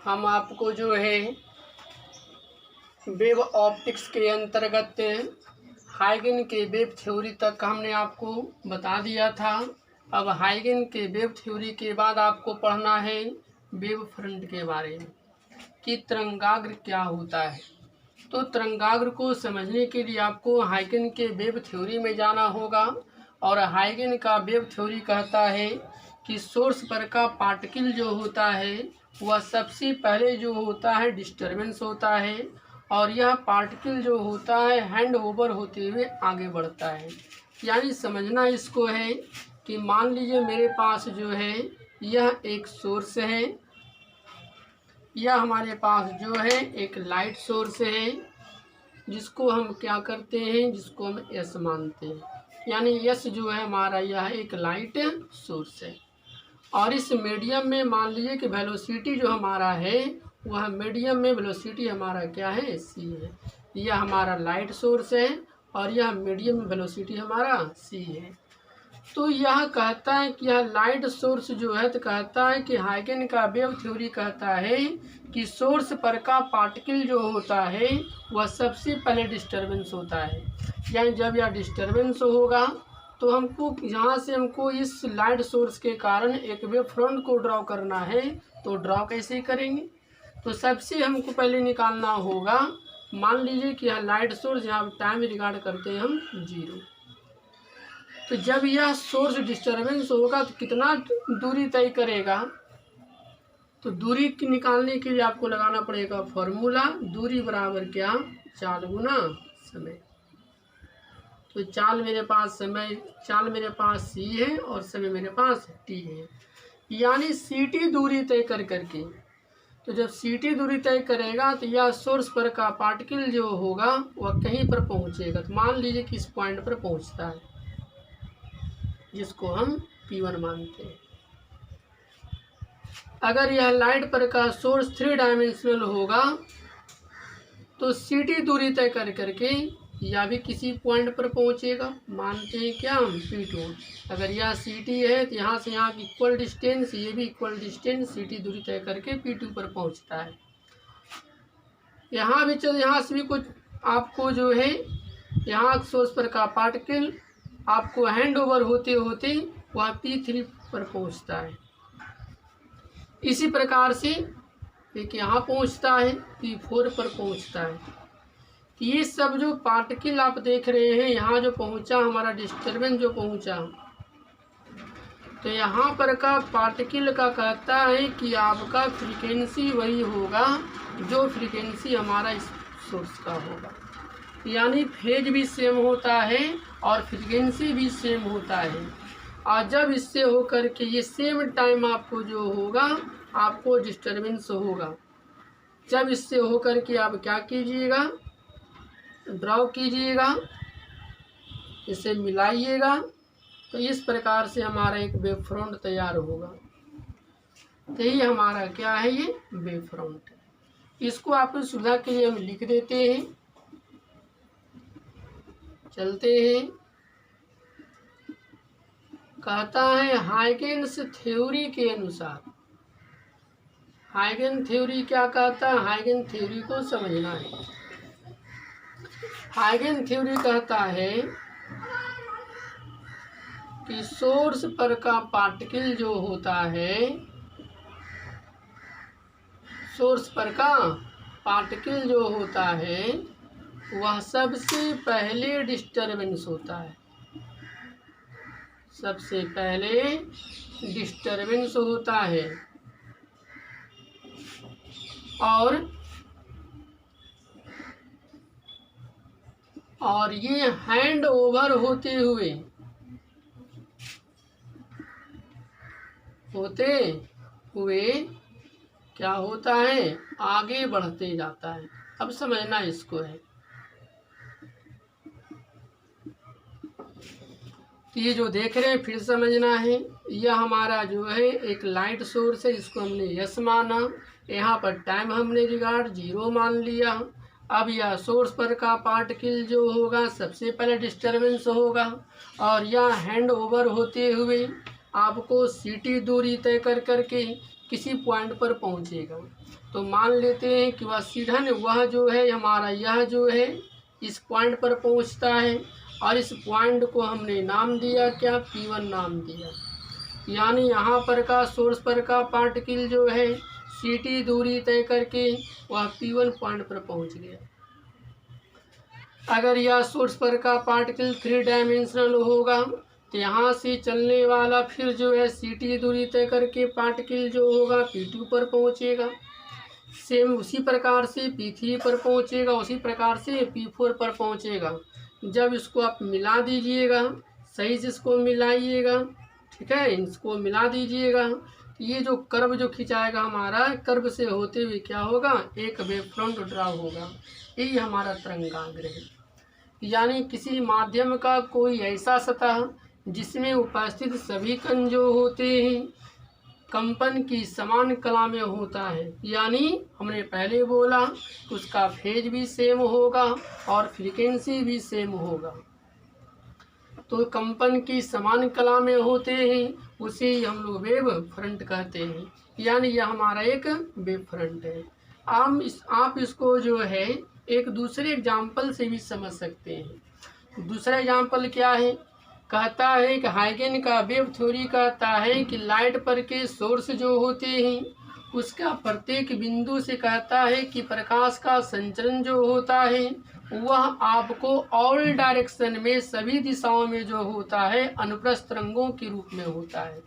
हम आपको जो है वेव ऑप्टिक्स के अंतर्गत हाइगन के वेव थ्योरी तक हमने आपको बता दिया था। अब हाइगन के वेव थ्योरी के बाद आपको पढ़ना है वेव फ्रंट के बारे में कि तरंगाग्र क्या होता है। तो तरंगाग्र को समझने के लिए आपको हाइगन के वेव थ्योरी में जाना होगा। और हाइगन का वेव थ्योरी कहता है कि सोर्स पर का पार्टिकल जो होता है वह सबसे पहले जो होता है डिस्टर्बेंस होता है, और यह पार्टिकल जो होता है हैंड ओवर होते हुए आगे बढ़ता है। यानी समझना इसको है कि मान लीजिए मेरे पास जो है यह एक सोर्स है, यह हमारे पास जो है एक लाइट सोर्स है जिसको हम क्या करते हैं, जिसको हम एस मानते हैं। यानी एस जो है हमारा यह एक लाइट सोर्स है। और इस मीडियम में मान लीजिए कि वेलोसिटी जो हमारा है वह मीडियम में वेलोसिटी हमारा क्या है, सी है। यह हमारा लाइट सोर्स है और यह मीडियम में वेलोसिटी हमारा सी है। तो यह कहता है कि यह लाइट सोर्स जो है, तो कहता है कि हाइगन का वेव थ्योरी कहता है कि सोर्स पर का पार्टिकल जो होता है वह सबसे पहले डिस्टर्बेंस होता है। यानी जब यह डिस्टर्बेंस होगा तो हमको यहाँ से हमको इस लाइट सोर्स के कारण एक वेव फ्रंट को ड्रॉ करना है। तो ड्रॉ कैसे करेंगे, तो सबसे हमको पहले निकालना होगा, मान लीजिए कि यह लाइट सोर्स, यहाँ टाइम रिगार्ड करते हैं हम 0। तो जब यह सोर्स डिस्टर्बेंस होगा तो कितना दूरी तय करेगा, तो दूरी निकालने के लिए आपको लगाना पड़ेगा फॉर्मूला, दूरी बराबर क्या, चाल गुना समय। तो चाल मेरे पास समय, चाल मेरे पास सी है और समय मेरे पास टी है। यानी सी टी दूरी तय करके, तो जब सी टी दूरी तय करेगा तो यह सोर्स पर का पार्टिकल जो होगा वह कहीं पर पहुंचेगा। तो मान लीजिए कि इस पॉइंट पर पहुंचता है जिसको हम P1 मानते हैं। अगर यह लाइट पर का सोर्स 3 डायमेंशनल होगा तो सी टी दूरी तय करके या भी किसी पॉइंट पर पहुंचेगा, मानते हैं क्या हम P2। अगर यह सी टी है तो यहाँ से यहाँ की इक्वल डिस्टेंस, ये भी इक्वल डिस्टेंस, सी टी दूरी तय करके P2 पर पहुंचता है। यहाँ भी चल, यहाँ से भी कुछ आपको जो है यहाँ सोर्स पर का पार्टिकल आपको हैंड ओवर होते होते वह P3 पर पहुंचता है। इसी प्रकार से एक यहाँ पहुंचता है, P4 पर पहुंचता है। तो ये सब जो पार्टिकल आप देख रहे हैं, यहाँ जो पहुंचा हमारा डिस्टर्बेंस जो पहुंचा, तो यहाँ पर का पार्टिकल का कहता है कि आपका फ्रीक्वेंसी वही होगा जो फ्रीक्वेंसी हमारा इस सोर्स का होगा। यानी फेज भी सेम होता है और फ्रीक्वेंसी भी सेम होता है। और जब इससे होकर के ये सेम टाइम आपको जो होगा आपको डिस्टर्बेंस होगा, जब इससे होकर के आप क्या कीजिएगा, ड्रॉ कीजिएगा, इसे मिलाइएगा, तो इस प्रकार से हमारा एक वेव फ्रंट तैयार होगा। तो ये हमारा क्या है, ये वेव फ्रंट। इसको आपकी सुविधा के लिए हम लिख देते हैं, चलते हैं। कहता है हाइगन्स थ्योरी के अनुसार, हाइगन थ्योरी क्या कहता है, हाइगन थ्योरी को समझना है। हाइगन थ्योरी कहता है कि सोर्स पर का पार्टिकल जो होता है, सोर्स पर का पार्टिकल जो होता है वह सबसे पहले डिस्टर्बेंस होता है, सबसे पहले डिस्टर्बेंस होता है। और ये हैंड ओवर होते हुए क्या होता है, आगे बढ़ते जाता है। अब समझना इसको है। तो ये जो देख रहे हैं फिर समझना है, यह हमारा जो है एक लाइट सोर्स है जिसको हमने यस माना, यहाँ पर टाइम हमने रिगार्ड 0 मान लिया। अब यह सोर्स पर का पार्टिकल जो होगा सबसे पहले डिस्टर्बेंस होगा और यह हैंड ओवर होते हुए आपको ct दूरी तय कर करके किसी पॉइंट पर पहुंचेगा। तो मान लेते हैं कि वह सीधा वह जो है हमारा यह जो है इस पॉइंट पर पहुंचता है और इस पॉइंट को हमने नाम दिया क्या, P1 नाम दिया। यानी यहाँ पर का सोर्स पर का पार्टिकल जो है ct दूरी तय करके वह P1 पॉइंट पर पहुंच गया। अगर यह सोर्स पर का पार्टिकल 3 डायमेंशनल होगा तो यहाँ से चलने वाला फिर जो है ct दूरी तय करके पार्टिकल जो होगा P2 पर पहुँचेगा। सेम उसी प्रकार से P3 पर पहुँचेगा, उसी प्रकार से P4 पर पहुँचेगा। जब इसको आप मिला दीजिएगा, सही से इसको मिलाइएगा, ठीक है, इसको मिला दीजिएगा। ये जो कर्व जो खिंचाएगा हमारा, कर्व से होते हुए क्या होगा, एक वेव फ्रंट ड्रा होगा। यही हमारा तरंगाग्र है। यानी किसी माध्यम का कोई ऐसा सतह जिसमें उपस्थित सभी कण जो होते हैं कंपन की समान कला में होता है। यानी हमने पहले बोला उसका फेज भी सेम होगा और फ्रीक्वेंसी भी सेम होगा। तो कंपन की समान कला में होते हैं, उसे हम लोग वेव फ्रंट कहते हैं। यानी यह हमारा एक वेव फ्रंट है। आप इसको जो है एक दूसरे एग्जाम्पल से भी समझ सकते हैं। दूसरा एग्जाम्पल क्या है, कहता है कि हाइगन का वेव थ्योरी कहता है कि लाइट पर के सोर्स जो होते हैं उसका प्रत्येक बिंदु से कहता है कि प्रकाश का संचरण जो होता है वह आपको ऑल डायरेक्शन में सभी दिशाओं में जो होता है अनुप्रस्थ तरंगों के रूप में होता है।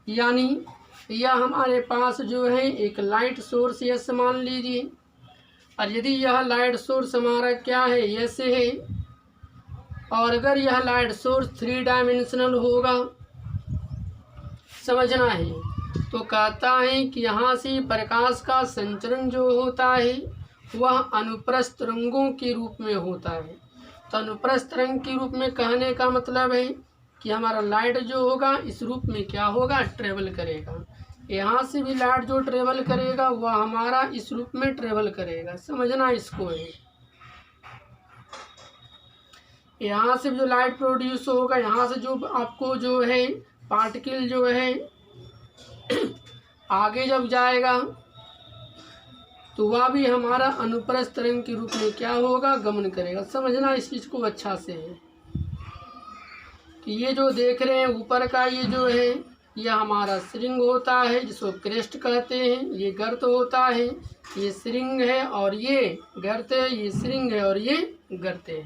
यानी यह हमारे पास जो है एक लाइट सोर्स यस मान लीजिए, और यदि यह लाइट सोर्स हमारा क्या है, यस है, और अगर यह लाइट सोर्स 3 डायमेंशनल होगा, समझना है, तो कहता है कि यहाँ से प्रकाश का संचरण जो होता है वह अनुप्रस्थ तरंगों के रूप में होता है। तो अनुप्रस्थ तरंग के रूप में कहने का मतलब है कि हमारा लाइट जो होगा इस रूप में क्या होगा, ट्रेवल करेगा। यहाँ से भी लाइट जो ट्रेवल करेगा वह हमारा इस रूप में ट्रेवल करेगा, समझना इसको है। यहाँ से जो लाइट प्रोड्यूस होगा, यहाँ से जो आपको जो है पार्टिकल जो है आगे जब जाएगा तो वह भी हमारा अनुप्रस्थ तरंग के रूप में क्या होगा, गमन करेगा। समझना इस चीज़ को अच्छा से है कि ये जो देख रहे हैं ऊपर का ये जो है यह हमारा श्रृंग होता है जिसको क्रेस्ट कहते हैं, ये गर्त होता है, ये श्रृंग है और ये गर्त है, ये श्रृंग है और ये गर्त है।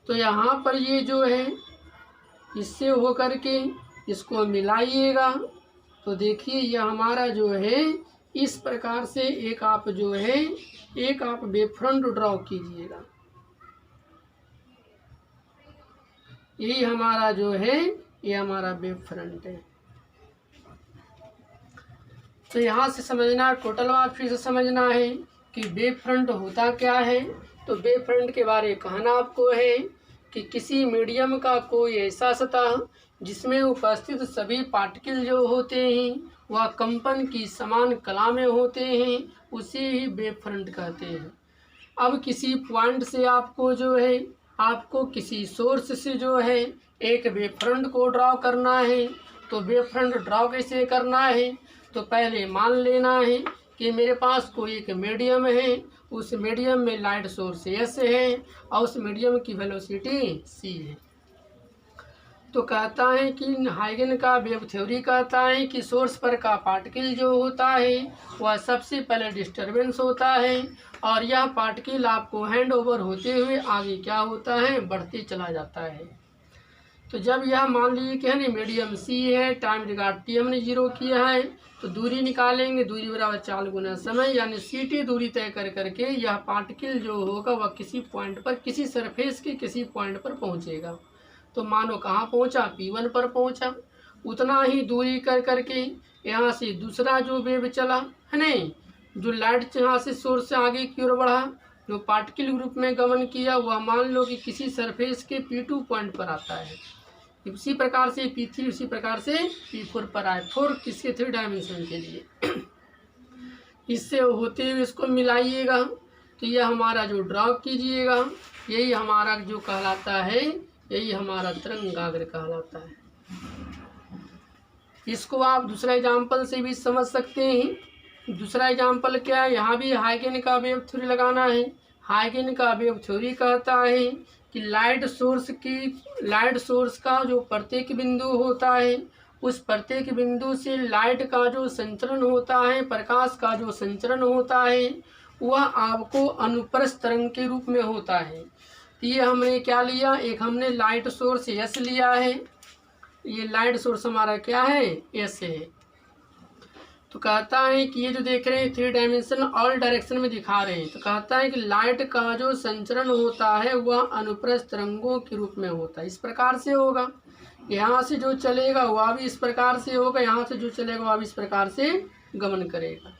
तो यहाँ पर ये जो है इससे होकर के इसको मिलाइएगा तो देखिए यह हमारा जो है इस प्रकार से एक आप जो है एक आप वेव फ्रंट ड्रॉ कीजिएगा। यही हमारा जो है ये हमारा वेव फ्रंट है। तो यहाँ से समझना, टोटल बार फिर से समझना है कि वेव फ्रंट होता क्या है। तो वेव फ्रंट के बारे में कहना आपको है कि किसी मीडियम का कोई ऐसा सतह जिसमें उपस्थित सभी पार्टिकल जो होते हैं वह कंपन की समान कला में होते हैं, उसे ही वेव फ्रंट कहते हैं। अब किसी पॉइंट से आपको जो है आपको किसी सोर्स से जो है एक वेव फ्रंट को ड्रॉ करना है। तो वेव फ्रंट ड्रॉ कैसे करना है, तो पहले मान लेना है कि मेरे पास कोई एक मीडियम है, उस मीडियम में लाइट सोर्स एस है और उस मीडियम की वेलोसिटी सी है। तो कहता है कि हाइगन का वेव थ्योरी कहता है कि सोर्स पर का पार्टिकल जो होता है वह सबसे पहले डिस्टर्बेंस होता है और यह पार्टिकल आपको हैंड ओवर होते हुए आगे क्या होता है, बढ़ते चला जाता है। तो जब यह मान लीजिए कि है ना मीडियम सी है, टाइम रिगार्ड टी हमने 0 किया है, तो दूरी निकालेंगे, दूरी बराबर 4 गुना समय, यानी ct दूरी तय कर करके यह पार्टिकल जो होगा वह किसी पॉइंट पर, किसी सरफेस के किसी पॉइंट पर पहुंचेगा। तो मानो कहाँ पहुंचा, P1 पर पहुंचा। उतना ही दूरी कर करके यहाँ से दूसरा जो वेव चला है नहीं, जो लाइट यहाँ से सोर्स से आगे की ओर बढ़ा, जो पार्टिकल ग्रुप में गमन किया, वह मान लो कि किसी सरफेस के P2 पॉइंट पर आता है। उसी प्रकार से P3, उसी प्रकार से P4 पर आए, 4 किसके 3 डायमेंशन के लिए। इससे होते हुए इसको मिलाइएगा तो यह हमारा जो ड्रॉ कीजिएगा यही हमारा जो कहलाता है, यही हमारा तरंगाग्र कहलाता है। इसको आप दूसरा एग्जाम्पल से भी समझ सकते हैं। दूसरा एग्जाम्पल क्या है, यहाँ भी हाइगेन का वेव थ्योरी लगाना है। हाइगेन का वेव थ्योरी कहता है कि लाइट सोर्स का जो प्रत्येक बिंदु होता है, उस प्रत्येक बिंदु से लाइट का जो संचरण होता है, प्रकाश का जो संचरण होता है, वह आपको अनुप्रस्थ तरंग के रूप में होता है। तो ये हमने क्या लिया, एक हमने लाइट सोर्स एस लिया है। ये लाइट सोर्स हमारा क्या है, एस है। तो कहता है कि ये जो देख रहे हैं 3 डायमेंशन ऑल डायरेक्शन में दिखा रहे हैं, तो कहता है कि लाइट का जो संचरण होता है वह अनुप्रस्थ तरंगों के रूप में होता है। इस प्रकार से होगा, यहाँ से जो चलेगा वह भी इस प्रकार से होगा, यहाँ से जो चलेगा वह भी इस प्रकार से गमन करेगा।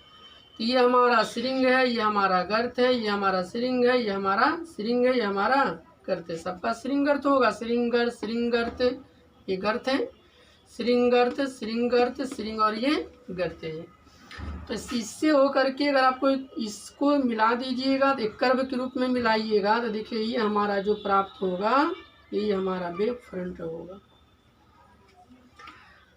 तो ये हमारा सिरिंग है, ये हमारा गर्त है, ये हमारा सिरिंग है, ये हमारा सिरिंग है, ये हमारा गर्त है। सबका सिरिंग गर्त होगा, सिरिंग गर्त, ये गर्त है, सिरिंग गर्त और ये गर्त है। तो इससे हो करके अगर आपको इसको मिला दीजिएगा तो एक कर्व के रूप में मिलाइएगा तो देखिए ये हमारा जो प्राप्त होगा, ये हमारा वेव फ्रंट होगा।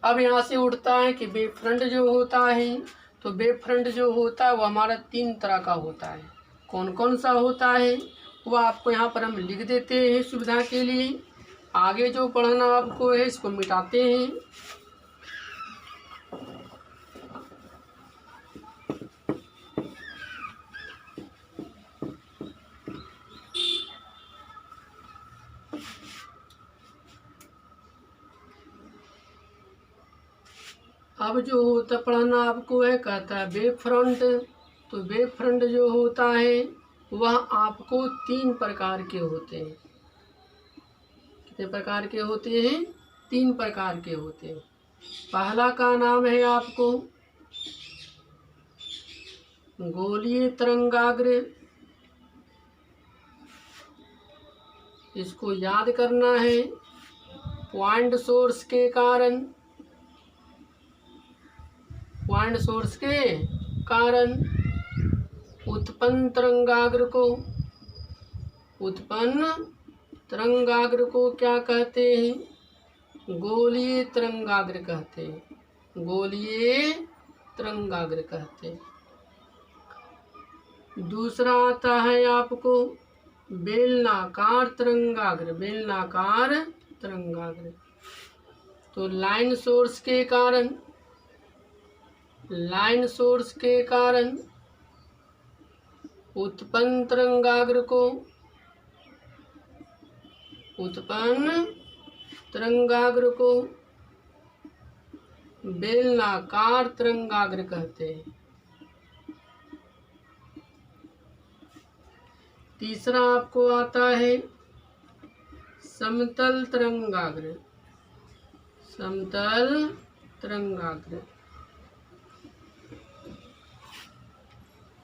अब यहाँ से उठता है कि वेव फ्रंट जो होता है, तो वेव फ्रंट जो होता है वो हमारा 3 तरह का होता है। कौन कौन सा होता है वो आपको यहाँ पर हम लिख देते हैं सुविधा के लिए। आगे जो पढ़ना आपको है इसको मिटाते हैं। अब जो होता पढ़ना आपको है, कहता है वेव फ्रंट। तो वेव फ्रंट जो होता है वह आपको 3 प्रकार के होते हैं। कितने प्रकार के होते हैं, 3 प्रकार के होते हैं। पहला का नाम है आपको गोलीय तरंगाग्र, इसको याद करना है। पॉइंट सोर्स के कारण उत्पन्न तरंगाग्र को क्या कहते हैं, गोलीय तरंगाग्र कहते हैं। गोलीय तरंगाग्र कहते हैं। दूसरा आता है आपको बेलनाकार तरंगाग्र। तो लाइन सोर्स के कारण उत्पन्न तरंगाग्र को बेलनाकार तरंगाग्र कहते हैं। तीसरा आपको आता है समतल तरंगाग्र।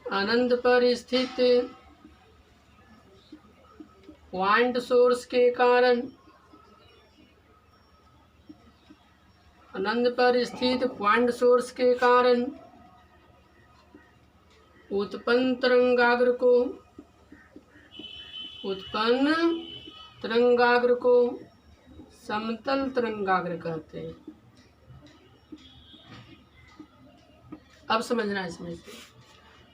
अनंत पर स्थित पॉइंट सोर्स के कारण उत्पन्न तरंगाग्र को समतल तरंगाग्र कहते हैं। अब समझना इसमें से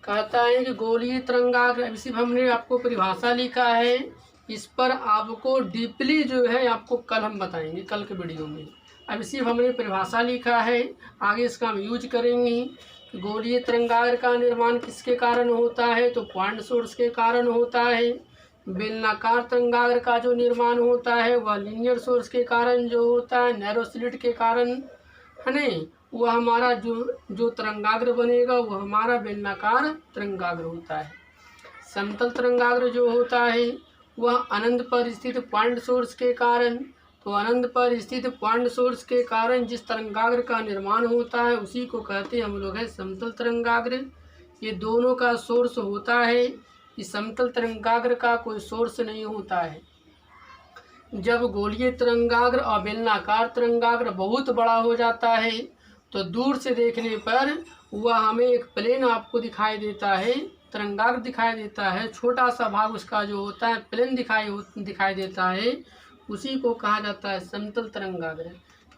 कहता है कि गोलीय तरंगाग्र, इसी हमने आपको परिभाषा लिखा है। इस पर आपको डीपली जो है आपको कल हम बताएंगे, कल के वीडियो में। अब इसी हमने परिभाषा लिखा है, आगे इसका हम यूज करेंगे। गोलीय तरंगाग्र का निर्माण किसके कारण होता है, तो पॉइंट सोर्स के कारण होता है। बेलनाकार तरंगाग्र का जो निर्माण होता है वह लीनियर सोर्स के कारण जो होता है, नैरो स्लिट के कारण, है नहीं, वह हमारा जो तरंगाग्र बनेगा वह हमारा बेलनाकार तरंगाग्र होता है। समतल तरंगाग्र जो होता है वह अनंत पर स्थित पॉइंट सोर्स के कारण, तो अनंत पर स्थित पॉइंट सोर्स के कारण जिस तरंगाग्र का निर्माण होता है उसी को कहते हैं हम लोग है समतल तरंगाग्र। ये दोनों का सोर्स होता है। इस समतल तरंगाग्र का कोई सोर्स नहीं होता है। जब गोलीय तरंगाग्र और बेलनाकार तरंगाग्र बहुत बड़ा हो जाता है तो दूर से देखने पर वह हमें एक प्लेन आपको दिखाई देता है, तरंगाग्र दिखाई देता है। छोटा सा भाग उसका जो होता है प्लेन दिखाई देता है, उसी को कहा जाता है समतल तरंगाग्र।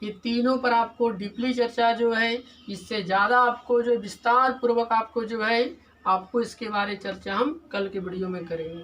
ये तीनों पर आपको डीपली चर्चा जो है, इससे ज़्यादा आपको जो विस्तार पूर्वक आपको जो है आपको इसके बारे चर्चा हम कल के वीडियो में करेंगे।